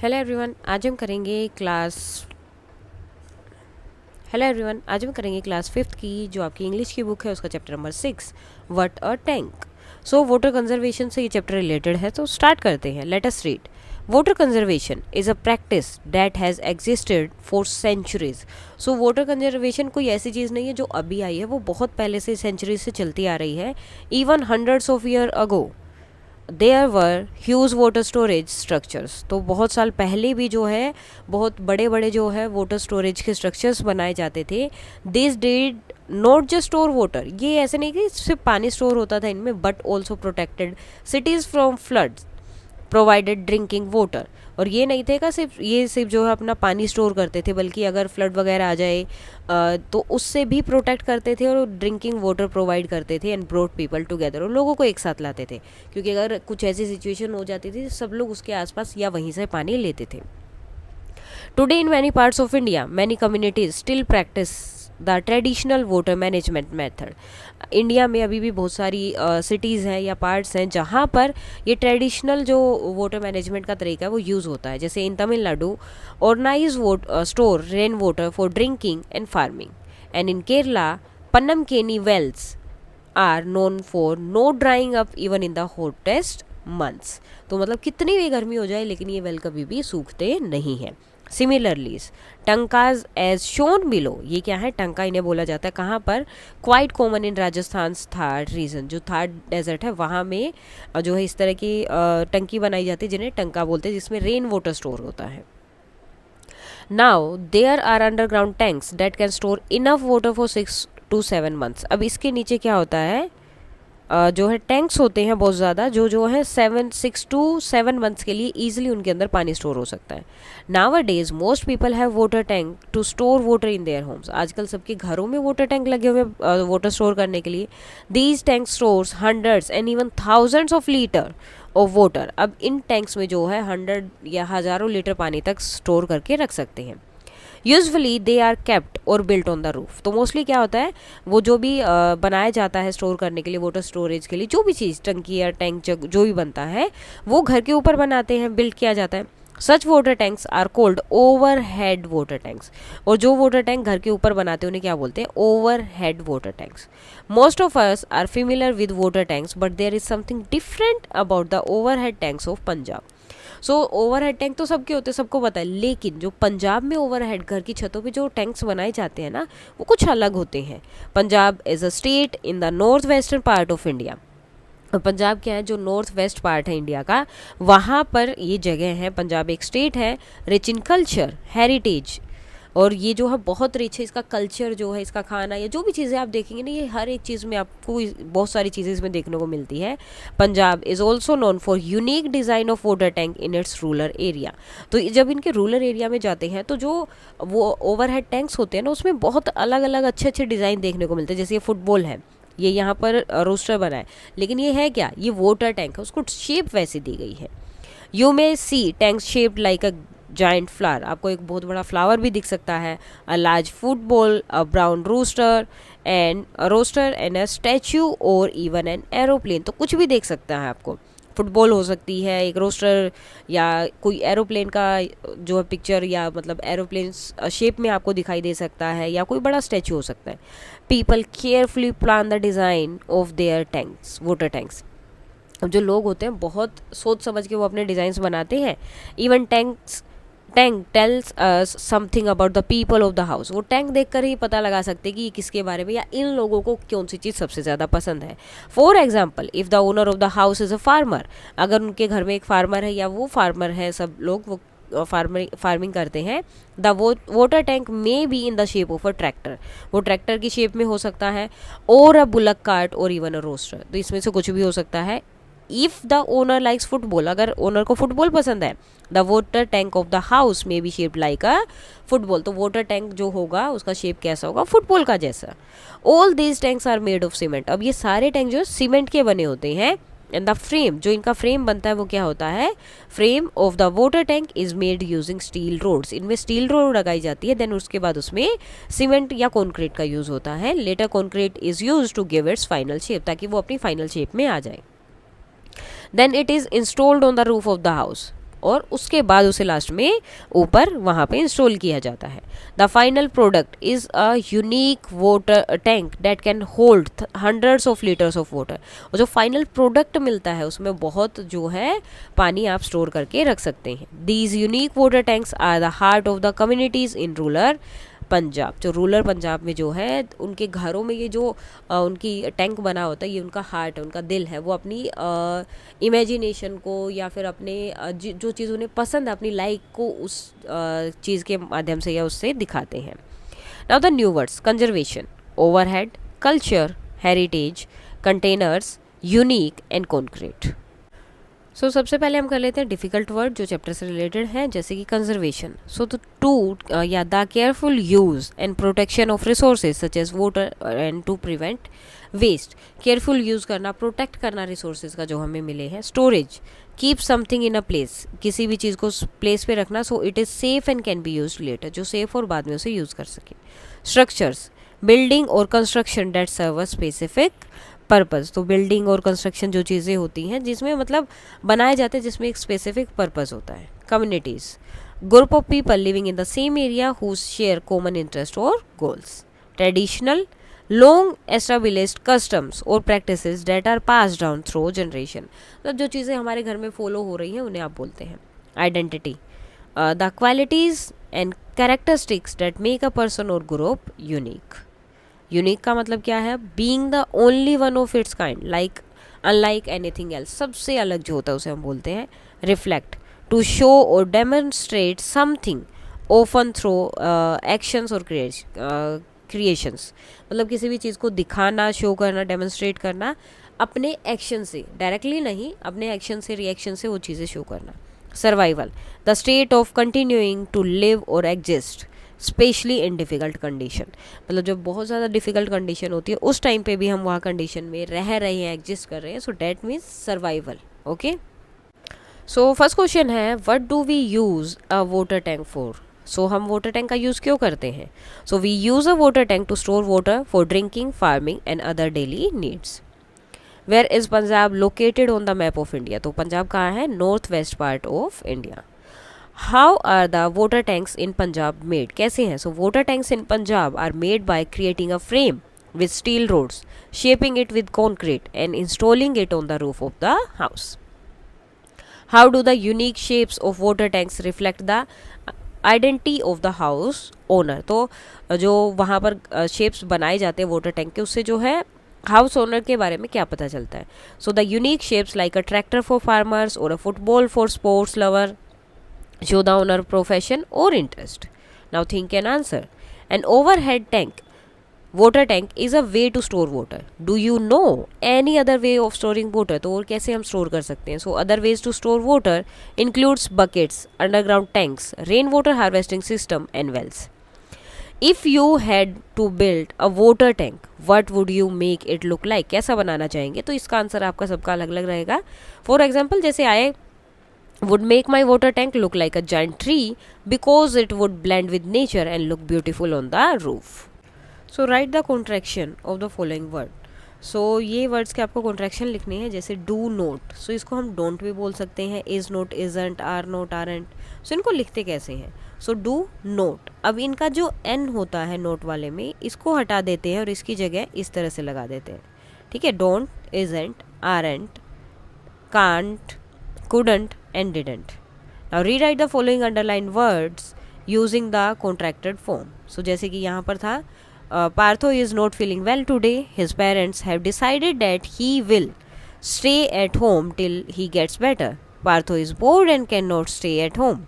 Hello everyone आज हम करेंगे क्लास क्लास फिफ्थ की जो आपकी इंग्लिश की बुक है उसका chapter number 6 what a tank. So water conservation से ये चैप्टर रिलेटेड है, तो स्टार्ट करते हैं। Let us read. Water conservation is a practice that has existed for centuries. So water conservation कोई ऐसी चीज़ नहीं है जो अभी आई है, वो बहुत पहले से सेंचुरीज से चलती आ रही है। Even hundreds of year ago there were huge water storage structures. तो बहुत साल पहले भी जो है बहुत बड़े बड़े जो है वाटर स्टोरेज के स्ट्रक्चर्स बनाए जाते थे। This did not just store water, ये ऐसे नहीं कि सिर्फ पानी स्टोर होता था इनमें, but also protected cities from floods, provided drinking water. और ये नहीं थे का सिर्फ जो है अपना पानी स्टोर करते थे, बल्कि अगर फ्लड वगैरह आ जाए तो उससे भी प्रोटेक्ट करते थे और ड्रिंकिंग वाटर प्रोवाइड करते थे। एंड ब्रोड पीपल टुगेदर, और लोगों को एक साथ लाते थे, क्योंकि अगर कुछ ऐसी सिचुएशन हो जाती थी सब लोग उसके आसपास या वहीं से पानी लेते थे। Today in many parts of India many communities still practice the traditional water management method. India में अभी भी बहुत सारी सिटीज़ हैं या पार्ट्स हैं जहाँ पर ये ट्रेडिशनल जो वाटर मैनेजमेंट का तरीका है वो यूज़ होता है। जैसे in Tamil Nadu, organize store rain water for drinking and farming. And in Kerala, Panamkeni wells are known for no drying up even in the hottest months. तो मतलब कितनी भी गर्मी हो जाए लेकिन ये वेल कभी भी सूखते नहीं हैं। सिमिलरली टंकाज एज शोन बिलो, ये क्या है, टंका इन्हें बोला जाता है कहाँ पर, quite common in Rajasthan Thar region, जो थार डेजर्ट है वहाँ में जो है इस तरह की टंकी बनाई जाती है जिन्हें टंका बोलते हैं, जिसमें रेन वाटर स्टोर होता है। Now there are underground tanks that can store enough water for 6 to 7 months। अब इसके नीचे क्या होता है, जो है टैंक्स होते हैं बहुत ज़्यादा, जो है 6 to 7 months के लिए ईजिली उनके अंदर पानी स्टोर हो सकता है। Nowadays most people have water tank to store water in their homes. आजकल सबके घरों में वाटर टैंक लगे हुए वाटर स्टोर करने के लिए। These tank stores hundreds and even thousands of litre of water. अब इन टैंक्स में जो है 100 या हज़ारों लीटर पानी तक स्टोर करके रख सकते हैं। यूजली दे आर केप्ट और बिल्ट ऑन द रूफ। तो मोस्टली क्या होता है, वो जो भी बनाया जाता है स्टोर करने के लिए, वाटर स्टोरेज के लिए, जो भी चीज़ टंकी या टैंक जग जो भी बनता है वो घर के ऊपर बनाते हैं, बिल्ड किया जाता है। Such water tanks are called overhead water tanks. और जो वाटर टैंक घर के ऊपर बनाते हैं उन्हें क्या बोलते हैं, overhead water tanks. Most of us are familiar with water tanks but there is something different about the overhead tanks of Punjab. So overhead tank तो सबके होते हैं, सबको पता है, लेकिन जो पंजाब में ओवरहेड घर की छतों पे जो टैंक्स बनाए जाते हैं ना, वो कुछ अलग होते हैं। Punjab is a state in the north western part of India. और पंजाब क्या है, जो नॉर्थ वेस्ट पार्ट है इंडिया का, वहाँ पर ये जगह है। पंजाब एक स्टेट है रिच इन कल्चर हेरिटेज, और ये जो है बहुत रिच है, इसका कल्चर जो है, इसका खाना या जो भी चीज़ें आप देखेंगे ना, ये हर एक चीज़ में आपको बहुत सारी चीज़ें इसमें देखने को मिलती है। Punjab is also known for unique design of water tank in its rural area. तो जब इनके रूरल एरिया में जाते हैं तो जो वो ओवरहेड टैंक्स होते हैं ना, उसमें बहुत अलग अलग अच्छे अच्छे डिज़ाइन देखने को मिलते हैं। जैसे ये फुटबॉल है, ये यहाँ पर रोस्टर बना है, लेकिन ये है क्या, ये वाटर टैंक है, उसको शेप वैसी दी गई है। You may see tanks shaped like a giant flower, आपको एक बहुत बड़ा फ्लावर भी दिख सकता है। A large football, a brown rooster and a statue और इवन एन एरोप्लेन। तो कुछ भी देख सकता है आपको, फुटबॉल हो सकती है, एक रोस्टर, या कोई एरोप्लेन का जो है पिक्चर, या मतलब एरोप्लेन शेप में आपको दिखाई दे सकता है, या कोई बड़ा स्टैचू हो सकता है। People carefully plan the design of their tanks, water tanks. अब जो लोग होते हैं बहुत सोच समझ के वो अपने डिज़ाइंस बनाते हैं। Even tank tells something about the people of the house. वो टैंक देखकर ही पता लगा सकते हैं कि ये किसके बारे में, या इन लोगों को कौन सी चीज़ सबसे ज़्यादा पसंद है। For example, if the owner of the house is a farmer, अगर उनके घर में एक फार्मर है या वो फार्मर है, सब लोग वो फार्मिंग करते हैं, the water tank may be in the shape of a tractor, वो ट्रैक्टर की शेप में हो सकता है, और अ बुलक कार्ट और इवन अ रोस्टर। तो इसमें से कुछ भी हो सकता है। If the owner likes football, अगर ओनर को फुटबॉल पसंद है, the water tank of the house may be shaped like a football. तो वाटर टैंक जो होगा उसका शेप कैसा होगा, फुटबॉल का जैसा। All these tanks are made of cement. अब ये सारे टैंक जो है सीमेंट के बने होते हैं। एंड द फ्रेम, जो इनका फ्रेम बनता है वो क्या होता है, frame of the water tank is made using steel rods. इनमें स्टील रोड लगाई जाती है, देन उसके बाद उसमें सीमेंट या कॉन्क्रीट का यूज होता है। Later concrete is use to give its final shape, ताकि वो अपनी फाइनल शेप में आ जाए। Then it is installed on the roof of the house. और उसके बाद उसे लास्ट में ऊपर वहाँ पे इंस्टॉल किया जाता है। The final product is a unique water tank that can hold hundreds of litres of water. और जो फाइनल प्रोडक्ट मिलता है उसमें बहुत जो है पानी आप स्टोर करके रख सकते हैं। These unique water tanks are the heart of the communities in rural Punjab. जो रूरल पंजाब में जो है उनके घरों में ये जो उनकी टैंक बना होता है, ये उनका हार्ट है, उनका दिल है। वो अपनी इमेजिनेशन को या फिर अपने जो चीज़ उन्हें पसंद है अपनी लाइक को उस चीज़ के माध्यम से या उससे दिखाते हैं। Now the new words: conservation, overhead, culture, heritage, containers, unique and concrete. So सबसे पहले हम कर लेते हैं डिफ़िकल्ट वर्ड जो चैप्टर से रिलेटेड हैं, जैसे कि कंजर्वेशन। सो द टू या the careful use and protection of resources such as water and to prevent waste. Careful use करना, प्रोटेक्ट करना रिसोर्सेज का जो हमें मिले हैं। Storage, keep something in a place, किसी भी चीज़ को प्लेस पे रखना so it is safe and can be use later, जो सेफ और बाद में उसे यूज़ कर सके। स्ट्रक्चर्स, बिल्डिंग और construction that serve a specific purpose. तो बिल्डिंग और कंस्ट्रक्शन जो चीज़ें होती हैं जिसमें मतलब बनाए जाते हैं जिसमें एक स्पेसिफिक पर्पज़ होता है। Communities, group of people living in the same area who share common interest और goals. Traditional, long established customs और practices that are pass down through generation. तो जो चीज़ें हमारे घर में फॉलो हो रही हैं उन्हें आप बोलते हैं। Identity, the qualities and characteristics that make a person और ग्रुप यूनिक। यूनिक का मतलब क्या है? Being the only one of its kind, like unlike anything else, सबसे अलग जो होता है उसे हम बोलते हैं। रिफ्लेक्ट, टू शो और demonstrate something often through actions और क्रिएशंस। मतलब किसी भी चीज़ को दिखाना, शो करना, डेमोन्स्ट्रेट करना अपने एक्शन से, डायरेक्टली नहीं, अपने एक्शन से, रिएक्शन से वो चीज़ें शो करना। Survival, the state of continuing to live और exist especially in difficult condition. मतलब जब बहुत ज़्यादा डिफ़िकल्ट कंडीशन होती है उस टाइम पे भी हम वहाँ कंडीशन में रह रहे हैं, एग्जिस्ट कर रहे हैं, so that means survival. Okay, so first question है what do we use a water tank for. So हम वाटर टैंक का यूज़ क्यों करते हैं? So we use a water tank to store water for drinking, farming and other daily needs. Where is Punjab located on the map of India. तो पंजाब कहाँ है? North west part of India. How are the water tanks in Punjab made? कैसे हैं? So water tanks in Punjab are made by creating a frame with steel rods, shaping it with concrete and installing it on the roof of the house. How do the unique shapes of water tanks reflect the identity of the house owner? तो जो वहाँ पर shapes बनाए जाते हैं water tank के, उससे जो है हाउस ओनर के बारे में क्या पता चलता है? So the unique shapes like a tractor for farmers और a football for sports lover show the owner profession or interest. Now think and answer. An overhead tank, water tank is a way to store water. Do you know any other way of storing water? तो और कैसे हम store कर सकते हैं? So other ways to store water includes buckets, underground tanks, rainwater harvesting system and wells. If you had to build a water tank, what would you make it look like? कैसा बनाना चाहेंगे? तो इसका answer आपका सबका अलग अलग रहेगा। For example जैसे आए, would make my water tank look like a giant tree because it would blend with nature and look beautiful on the roof. So write the contraction of the following word. So ये words के आपको contraction लिखने हैं, जैसे do not, so इसको हम don't भी बोल सकते हैं, is not, isn't, are not, aren't. So इनको लिखते कैसे हैं? So do not, अब इनका जो n होता है नोट वाले में, इसको हटा देते हैं और इसकी जगह इस तरह से लगा देते हैं। ठीक है, don't, isn't, aren't, can't, couldn't and didn't. Now rewrite the following underlined words using the contracted form. So जैसे कि यहाँ पर था, Partho is not feeling well today. His parents have decided that he will stay at home till he gets better. Partho is bored and cannot stay at home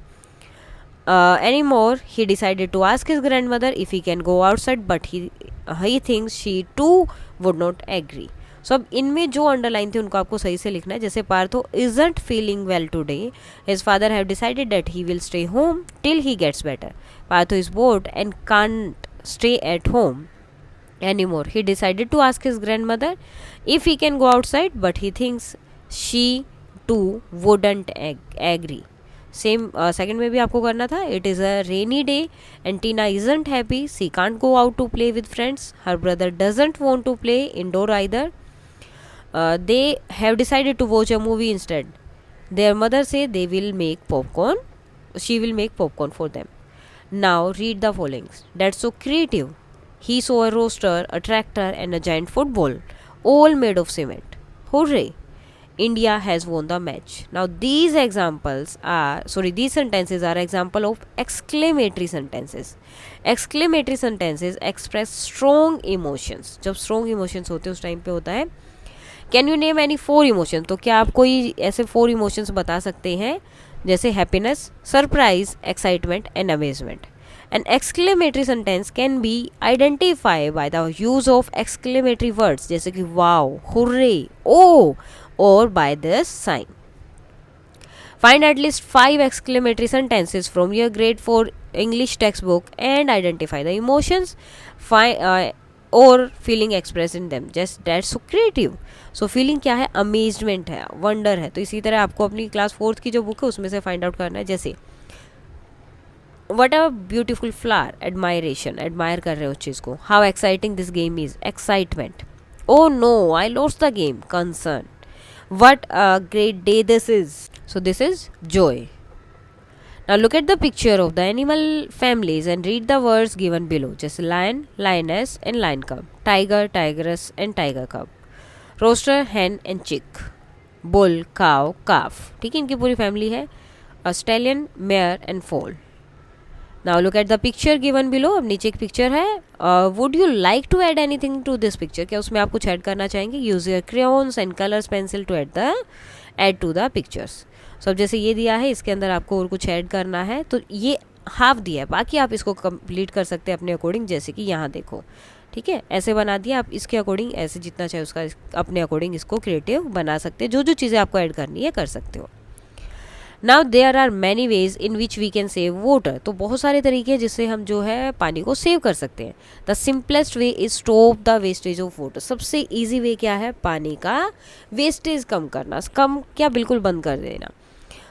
anymore. He decided to ask his grandmother if he can go outside, but he thinks she too would not agree. सो अब इनमें जो underline थी उनको आपको सही से लिखना है। जैसे Partho isn't feeling well today, his father have decided that he will stay home till he gets better. Partho is bored and can't stay at home anymore, he decided to ask his grandmother if he can go outside, but he thinks she too wouldn't agree. Same second में भी आपको करना था। It is a rainy day and Tina isn't happy, she can't go out to play with friends, her brother doesn't want to play indoor either. They have decided to watch a movie instead. Their mother say they will make popcorn. She will make popcorn for them. Now read the followings. That's so creative. He saw a roaster, a tractor, and a giant football, all made of cement. Hooray! India has won the match. Now these sentences are example of exclamatory sentences. Exclamatory sentences express strong emotions. जब strong emotions होते हैं उस time पे होता है can you name any 4 emotion, तो क्या आप कोई ऐसे 4 इमोशंस बता सकते हैं जैसे happiness, surprise, excitement and amazement. An exclamatory sentence can be identified by the use of exclamatory words जैसे कि wow, hooray, oh or by this sign. Find at least 5 exclamatory sentences from your grade 4 English textbook and identify the emotions or feeling expressed in them. Just that's so creative. So feeling क्या है, amazement है, wonder है. तो इसी तरह आपको अपनी class 4th की जो बुक है उसमें से फाइंड आउट करना है. जैसे what a beautiful flower, admiration, admire कर रहे हो उस चीज़ को. How exciting this game is, excitement. Oh no I lost the game, concern. What a great day this is, so this is joy. Now look at the picture of the animal families and read the words given below. जैसे lion, lioness and lion cub, tiger, tigress and tiger cub, rooster, hen and chick, bull, cow, calf. ठीक है, इनकी पूरी family है. stallion, mare and foal. Now look at the picture given below. अब नीचे एक picture है. Would you like to add anything to this picture? क्या उसमें आप कुछ ऐड करना चाहेंगे? Use your crayons and colors pencil to add to the pictures. So अब जैसे ये दिया है इसके अंदर आपको और कुछ ऐड करना है, तो ये हाफ दिया है, बाकी आप इसको कंप्लीट कर सकते हैं अपने अकॉर्डिंग. जैसे कि यहाँ देखो, ठीक है, ऐसे बना दिया. आप इसके अकॉर्डिंग ऐसे जितना चाहे उसका अपने अकॉर्डिंग इसको क्रिएटिव बना सकते हैं. जो जो चीज़ें आपको ऐड करनी है कर सकते हो. Now there are many ways in which we can save water. तो बहुत सारे तरीके हैं जिससे हम जो है पानी को सेव कर सकते हैं. The simplest way is stop the wastage of water. सबसे ईजी वे क्या है, पानी का वेस्टेज कम करना. कम क्या, बिल्कुल बंद कर देना.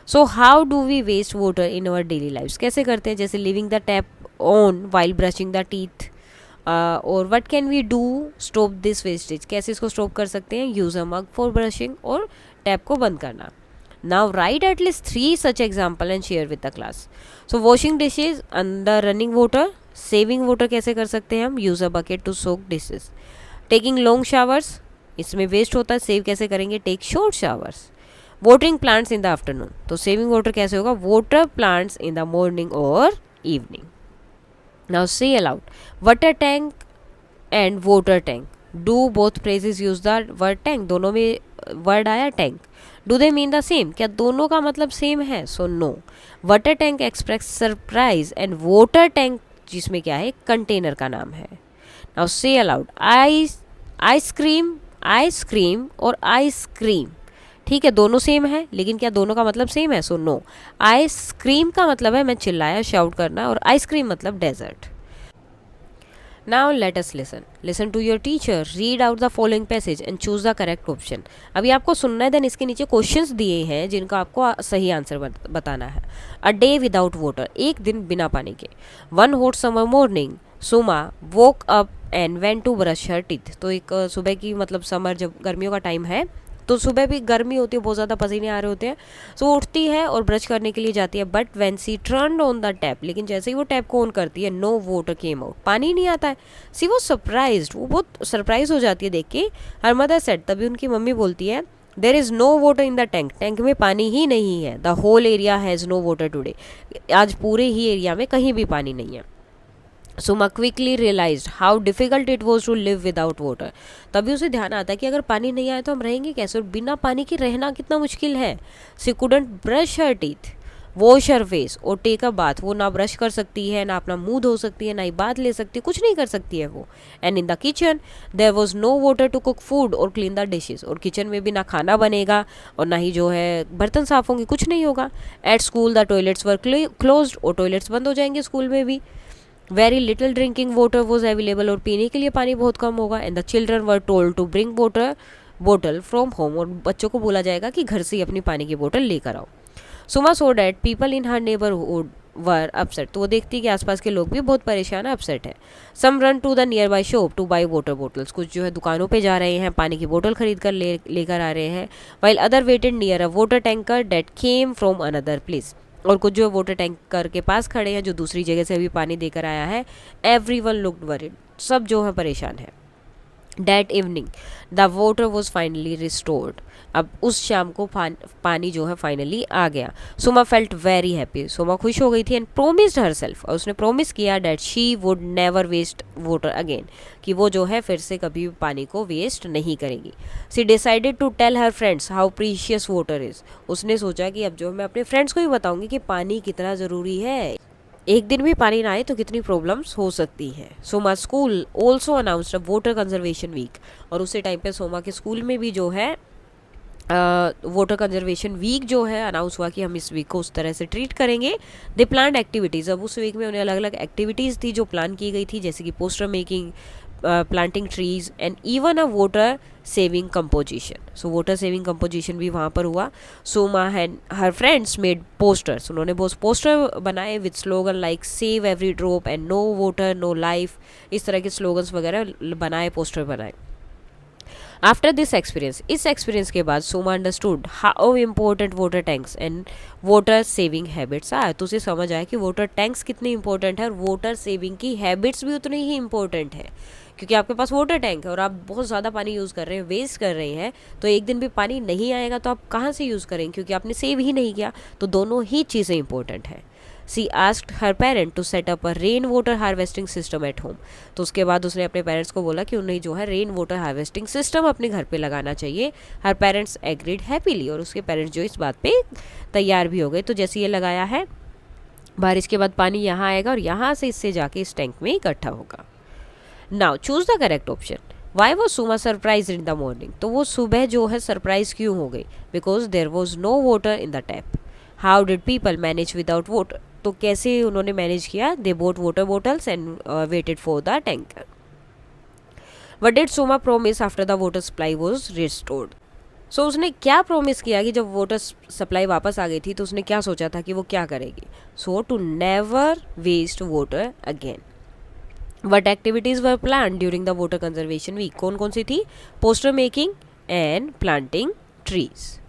So how do we waste water in our daily life. कैसे करते हैं, जैसे leaving the tap on while brushing the teeth. और what can we do stop this wastage. कैसे इसको स्टॉप कर सकते हैं, use a mug for brushing और टैप को बंद करना. Now write at least 3 such example and share with the class. So washing dishes under running water. Saving water कैसे कर सकते हैं हम, use a bucket to soak dishes. Taking long showers, इसमें वेस्ट होता है, सेव कैसे करेंगे, take short showers. Watering plants in the afternoon. तो saving water कैसे होगा, water plants in the morning or evening. Now say aloud, water tank and water tank. Do both phrases use the word tank. दोनों में word आया tank. Do they mean the same, क्या दोनों का मतलब same है, so no. Water tank express surprise and water tank जिसमें क्या है, कंटेनर का नाम है. नाउ से अलाउड, आइसक्रीम और आइसक्रीम. ठीक है, दोनों सेम है, लेकिन क्या दोनों का मतलब सेम है, सो नो. आइसक्रीम का मतलब है मैं चिल्लाया, शाउट करना, और आइसक्रीम मतलब desert. Now let us listen. Listen to your teacher. Read out the following passage and choose the correct option. अभी आपको सुनना है, देन इसके नीचे क्वेश्चंस दिए हैं जिनका आपको सही आंसर बताना है. A day without water. एक दिन बिना पानी के. One hot summer morning. Suma woke up and went to brush her teeth. तो एक सुबह की मतलब समर, जब गर्मियों का टाइम है तो सुबह भी गर्मी होती है, बहुत ज़्यादा पसीने आ रहे होते हैं. सो उठती है और ब्रश करने के लिए जाती है. But when she turned on the tap, लेकिन जैसे ही वो टैप को ऑन करती है, नो वाटर केम आउट. पानी नहीं आता है. सी वो सरप्राइज्ड, वो बहुत सरप्राइज हो जाती है देख के. हर मदर सेड, तभी उनकी मम्मी बोलती है, there is no water in the tank. Tank में पानी ही नहीं है. The whole area has no water today. आज पूरे ही एरिया में कहीं भी पानी नहीं है. Suma quickly realized how difficult it was to live without water. तभी उसे ध्यान आता है कि अगर पानी नहीं आए तो हम रहेंगे कैसे, और बिना पानी के रहना कितना मुश्किल है. She couldn't brush her teeth, wash her face और टेक अ बाथ. वो ना ब्रश कर सकती है, ना अपना मुंह धो सकती है, ना ही बात ले सकती है, कुछ नहीं कर सकती है वो. And in the kitchen there was no water to cook food और क्लीन द डिशेज. और किचन में भी ना खाना बनेगा और ना ही जो है बर्तन साफ होंगे, कुछ नहीं होगा. At school the toilets were closed. और टॉयलेट्स बंद हो जाएंगे स्कूल में भी. Very little drinking water was available. और पीने के लिए पानी बहुत कम होगा. And the children were told to bring water bottle from home. और बच्चों को बोला जाएगा कि घर से ही अपनी पानी की बोतल लेकर आओ. Suma so that people in her neighbourhood were upset, तो वो देखती है कि आसपास के लोग भी बहुत परेशान है, अपसेट है. Some run to the nearby shop to buy water bottles, कुछ जो है दुकानों पे जा रहे हैं, पानी की बोतल खरीद कर लेकर आ रहे हैं. While other waited near a water tanker that came from another place, और कुछ जो वाटर टैंकर के पास खड़े हैं जो दूसरी जगह से अभी पानी देकर आया है. एवरीवन लुक्ड वरीड, सब जो है परेशान है. That evening the water was finally restored, अब उस शाम को पानी जो है फाइनली आ गया. सुमा फेल्ट वेरी हैप्पी, सुमा खुश हो गई थी. एंड प्रोमिस्ड हर सेल्फ, और उसने प्रोमिस किया that she would never waste water again, कि वो जो है फिर से कभी भी पानी को वेस्ट नहीं करेगी. She decided to tell her friends how precious water is, उसने सोचा कि अब जो मैं अपने फ्रेंड्स को भी बताऊंगी कि पानी कितना ज़रूरी है, एक दिन भी पानी ना आए तो कितनी प्रॉब्लम्स हो सकती हैं. Soma school also announced a water conservation week, और उसी टाइम पे सोमा के स्कूल में भी जो है वाटर कंजर्वेशन वीक जो है अनाउंस हुआ कि हम इस वीक को उस तरह से ट्रीट करेंगे. दे प्लान एक्टिविटीज़, अब उस वीक में उन्हें अलग अलग एक्टिविटीज़ थी जो प्लान की गई थी, जैसे कि poster making, planting trees and even a water saving composition. So water saving composition भी वहाँ पर हुआ. Soma and her friends made posters, उन्होंने बहुत पोस्टर बनाए with slogan like save every drop and no water no life, इस तरह के स्लोगन्स वगैरह बनाए, पोस्टर बनाए. आफ्टर दिस एक्सपीरियंस, इस एक्सपीरियंस के बाद Soma understood how important water tanks and water saving habits are, तो उसे समझ आया कि वाटर टैंक्स कितने इंपॉर्टेंट है और वाटर सेविंग की हैबिट्स भी उतनी ही इंपॉर्टेंट है. क्योंकि आपके पास वाटर टैंक है और आप बहुत ज़्यादा पानी यूज़ कर रहे हैं, वेस्ट कर रहे हैं, तो एक दिन भी पानी नहीं आएगा तो आप कहाँ से यूज़ करेंगे, क्योंकि आपने सेव ही नहीं किया. तो दोनों ही चीज़ें इंपॉर्टेंट है. She asked her parent to set up a rain water harvesting system at home, तो उसके बाद उसने अपने पेरेंट्स को बोला कि उन्हें जो है रेन वाटर हार्वेस्टिंग सिस्टम अपने घर पे लगाना चाहिए. हर पेरेंट्स एग्रीड हैप्पीली, और उसके पेरेंट्स जो इस बात पे तैयार भी हो गए. तो जैसे ये लगाया है, बारिश के बाद पानी यहाँ आएगा और यहाँ से इससे जाके इस टैंक में इकट्ठा होगा. Now choose the correct option. Why was Suma surprise in the morning, तो वो सुबह जो है सरप्राइज क्यों हो गई, because there was no water in the tap. How did people manage without water, तो कैसे उन्होंने मैनेज किया, they bought water bottles and waited for the tanker. What did Suma promise after the water supply was restored, so उसने क्या promise किया कि जब water supply वापस आ गई थी तो उसने क्या सोचा था कि वो क्या करेगी. So to never waste water again. What activities were plan during the water conservation week, कौन कौन सी थी, poster making and planting trees.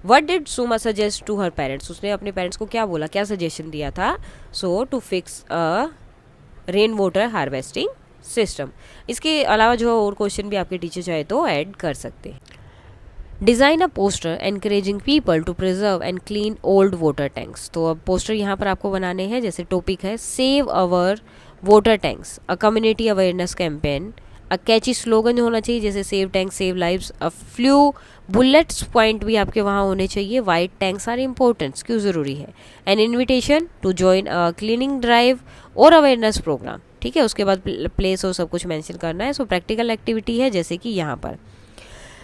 What did Suma suggest to her parents, उसने अपने पेरेंट्स को क्या बोला, क्या सजेशन दिया था. So to fix a rain water harvesting system. इसके अलावा जो है और क्वेश्चन भी आपके टीचर चाहे तो ऐड कर सकते हैं. Design a poster encouraging people to preserve and clean old water tanks, तो अब पोस्टर यहाँ पर आपको बनाने हैं. जैसे टॉपिक है save our water tanks, a community awareness campaign, a catchy slogan होना चाहिए जैसे save tank save lives, a few bullets point भी आपके वहाँ होने चाहिए. वाइट टैंक्स आर इम्पोर्टेंट, क्यों ज़रूरी है. An invitation to join a cleaning drive और अवेयरनेस प्रोग्राम, ठीक है. उसके बाद प्लेस और सब कुछ मेंशन करना है. सो प्रैक्टिकल एक्टिविटी है जैसे कि यहाँ पर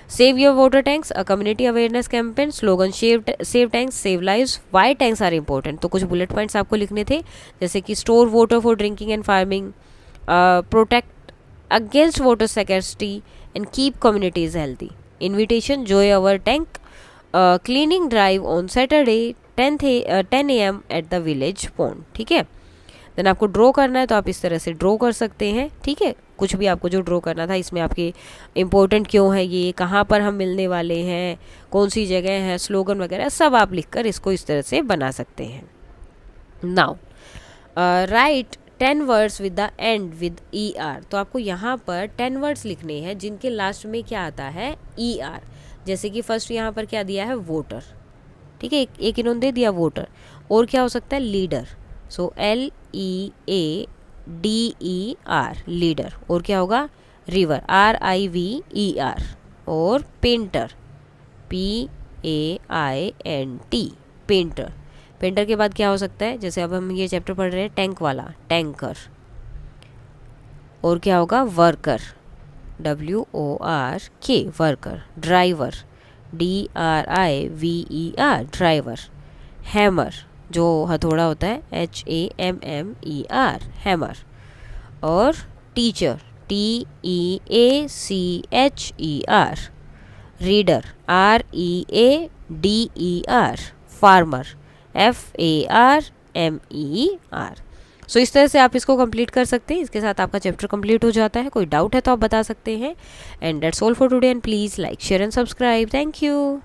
save your water tanks, a community awareness campaign, slogan save tanks save lives, why tanks are important, तो कुछ बुलेट पॉइंट्स आपको लिखने थे जैसे कि store water for drinking and farming, protect against water scarcity and keep communities healthy. Invitation join our tank, cleaning drive on Saturday 10 AM at the village pond, ठीक है. Then आपको ड्रॉ करना है तो आप इस तरह से ड्रॉ कर सकते हैं, ठीक है. कुछ भी आपको जो ड्रॉ करना था, इसमें आपके इम्पोर्टेंट क्यों है, ये कहाँ पर हम मिलने वाले हैं, कौन सी जगह है, स्लोगन वगैरह सब आप लिखकर इसको इस तरह से बना सकते हैं. Now right 10 words with the end with ER, तो आपको यहाँ पर 10 वर्ड्स लिखने हैं जिनके लास्ट में क्या आता है ER. जैसे कि फर्स्ट यहाँ पर क्या दिया है वोटर, ठीक है, एक इन्होंने दे दिया वोटर. और क्या हो सकता है लीडर, सो LEADER लीडर. और क्या होगा रिवर RIVER. और पेंटर PAINT पेंटर. पेंटर के बाद क्या हो सकता है, जैसे अब हम ये चैप्टर पढ़ रहे हैं टैंक वाला टैंकर. और क्या होगा worker WORK worker. Driver DRIVER driver. Hammer जो हथौड़ा होता है HAMMER हैमर. और teacher TEACHER. Reader READER. Farmer FARMER. MER। सो इस तरह से आप इसको कंप्लीट कर सकते हैं। इसके साथ आपका चैप्टर कंप्लीट हो जाता है। कोई डाउट है तो आप बता सकते हैं। And that's all for today and please like share and subscribe. Thank you.